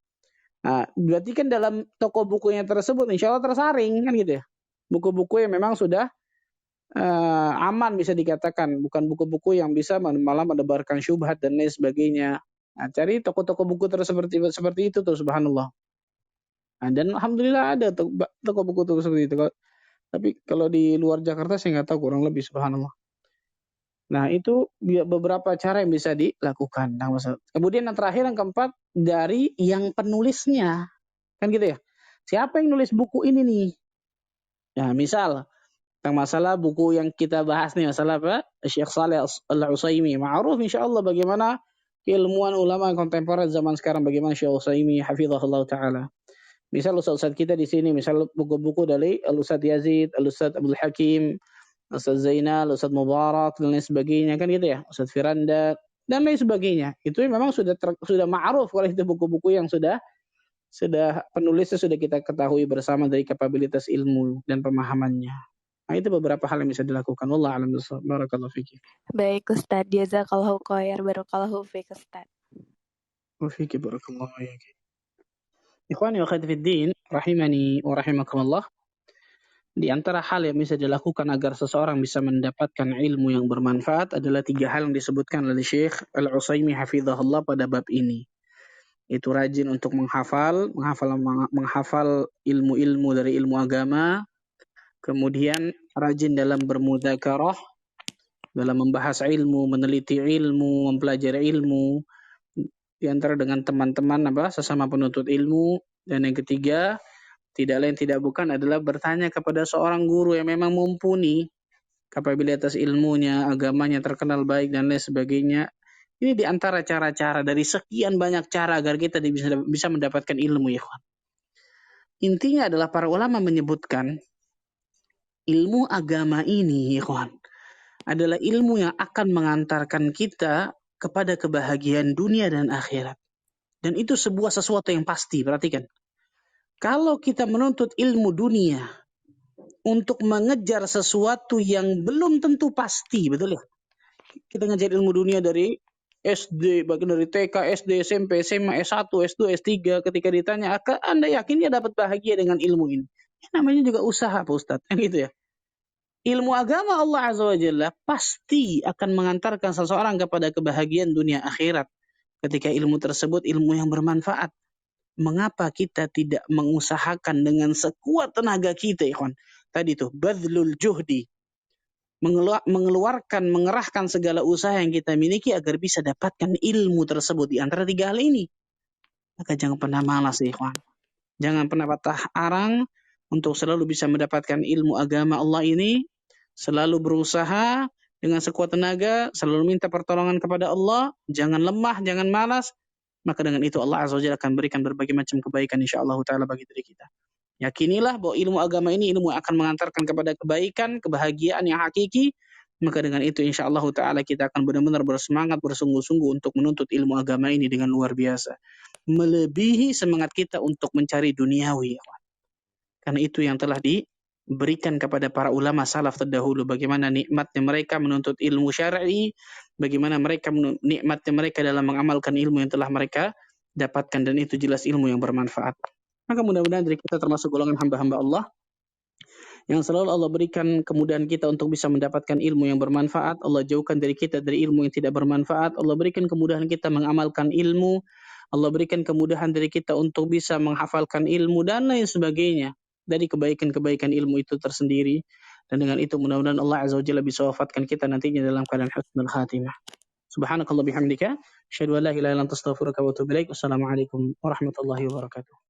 A: Nah, berarti kan dalam toko bukunya tersebut insya Allah tersaring kan gitu ya. Buku-buku yang memang sudah aman bisa dikatakan, bukan buku-buku yang bisa malah menebarkan syubhat dan lain sebagainya. Nah, cari toko-toko buku seperti itu tuh, subhanallah. Nah, dan alhamdulillah ada toko buku seperti itu. Tapi kalau di luar Jakarta saya nggak tahu, kurang lebih, subhanallah. Nah, itu beberapa cara yang bisa dilakukan. Nah, kemudian yang terakhir, yang keempat, dari yang penulisnya. Kan gitu ya. Siapa yang nulis buku ini nih? Nah, misal tentang masalah buku yang kita bahas nih, masalah Syekh Shalih Al-Utsaimin. Ma'ruf insyaallah bagaimana keilmuan ulama kontemporer zaman sekarang, bagaimana Syekh Utsaimin hafizahullah taala. Misal ustaz-ustaz kita di sini, misal buku-buku dari Al-Ustaz Yazid, Al-Ustaz Abdul Hakim, Ustaz Zainal, Ustaz Mubarak dan lain sebagainya kan gitu ya, Ustaz Firanda dan lain sebagainya. Itu memang sudah ma'ruf kalau itu buku-buku yang sudah penulisnya sudah kita ketahui bersama dari kapabilitas ilmu dan pemahamannya. Nah, itu beberapa hal yang bisa dilakukan. Wallahu a'lam bishawab. Barakallahu fiik.
F: Baik Ustaz, jazakallahu khair, barakallahu fiik Ustaz.
A: Wa fiik barakallahu fiik. Ikhwani wa akhwati fid din, rahimani wa rahimakumullah. Di antara hal yang bisa dilakukan agar seseorang bisa mendapatkan ilmu yang bermanfaat adalah 3 hal yang disebutkan oleh Syekh Al-Utsaimin hafizahullah pada bab ini. Itu rajin untuk menghafal ilmu-ilmu dari ilmu agama. Kemudian rajin dalam bermudzakarah, dalam membahas ilmu, meneliti ilmu, mempelajari ilmu di antara dengan teman-teman sesama penuntut ilmu. Dan yang ketiga, tidak lain tidak bukan adalah bertanya kepada seorang guru yang memang mumpuni kapabilitas ilmunya, agamanya terkenal baik dan lain sebagainya. Ini di antara cara-cara dari sekian banyak cara agar kita bisa mendapatkan ilmu, ya kawan. Intinya adalah para ulama menyebutkan ilmu agama ini, ya kawan, adalah ilmu yang akan mengantarkan kita kepada kebahagiaan dunia dan akhirat. Dan itu sesuatu yang pasti, perhatikan. Kalau kita menuntut ilmu dunia untuk mengejar sesuatu yang belum tentu pasti, betul ya? Kita ngejar ilmu dunia dari SD, bagian dari TK, SD, SMP, SMA, S1, S2, S3, ketika ditanya, Anda yakin dia dapat bahagia dengan ilmu ini? Ya, namanya juga usaha, Pak Ustadz. Gitu ya. Ilmu agama Allah Azza wa Jalla pasti akan mengantarkan seseorang kepada kebahagiaan dunia akhirat. Ketika ilmu tersebut ilmu yang bermanfaat. Mengapa kita tidak mengusahakan dengan sekuat tenaga kita, ikhwan? Tadi itu, badlul juhdi. Mengerahkan segala usaha yang kita miliki agar bisa dapatkan ilmu tersebut di antara 3 hal ini. Maka jangan pernah malas, ikhwan. Jangan pernah patah arang untuk selalu bisa mendapatkan ilmu agama Allah ini. Selalu berusaha dengan sekuat tenaga, selalu minta pertolongan kepada Allah, jangan lemah, jangan malas. Maka dengan itu Allah Azza wa Jalla akan berikan berbagai macam kebaikan insyaallah taala bagi diri kita. Yakinilah bahwa ilmu agama ini ilmu yang akan mengantarkan kepada kebaikan, kebahagiaan yang hakiki. Maka dengan itu insyaallah taala kita akan benar-benar bersemangat, bersungguh-sungguh untuk menuntut ilmu agama ini dengan luar biasa. Melebihi semangat kita untuk mencari duniawi. Karena itu yang telah diberikan kepada para ulama salaf terdahulu. Bagaimana nikmatnya mereka menuntut ilmu syar'i. Bagaimana nikmatnya mereka dalam mengamalkan ilmu yang telah mereka dapatkan, dan itu jelas ilmu yang bermanfaat. Maka mudah-mudahan dari kita termasuk golongan hamba-hamba Allah yang selalu Allah berikan kemudahan kita untuk bisa mendapatkan ilmu yang bermanfaat. Allah jauhkan dari kita dari ilmu yang tidak bermanfaat. Allah berikan kemudahan kita mengamalkan ilmu. Allah berikan kemudahan dari kita untuk bisa menghafalkan ilmu dan lain sebagainya dari kebaikan-kebaikan ilmu itu tersendiri. Dan dengan itu mudah-mudahan Allah Azza wa Jalla bisa wafatkan kita nantinya dalam keadaan husnul khatimah. Subhanakallah bihamdika, asyhadu an la ilaha illa anta astaghfiruka wa atubu ilaik. Wassalamualaikum warahmatullahi wabarakatuh.